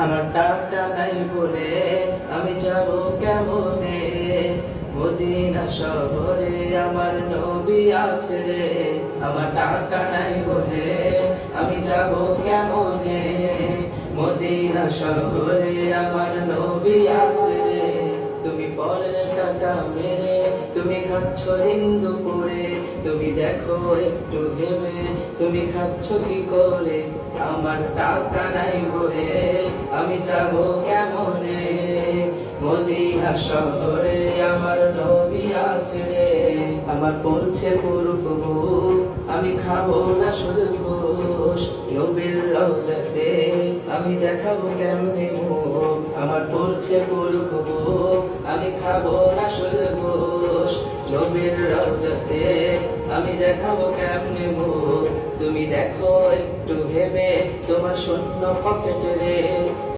আমার টাকা নাই বলে আমি যাব কেমনে, মদিনা শহরে আমার নবী আছে রে। আমার টাকা নাই বলে আমি যাব কেমনে, মদিনা শহরে আমার নবী আছে রে। তুমি পরের টাকা মেরে তুমি খাচ্ছ দিন দুপুরে, তুমি দেখো একটু ভেবে তুমি খাচ্ছ কি করে। আমার টাকা নাই বলে আমি যাব কেমনে, মদিনা শহরে আমার নবী আছে রে। আমার পড়ছে পুরুষ আমি খাবো না শুধু ঘুষ, নবীর রওজাতে আমি দেখাবো কেমনে মুখ। আমার পড়ছে পুরুষ আমি খাবো না শুধু ঘুষ, নবীর রওজাতে আমি দেখাবো কেমনে মুখ। তুমি দেখো একটু ভেবে তোমার শূন্য পকেটে রে,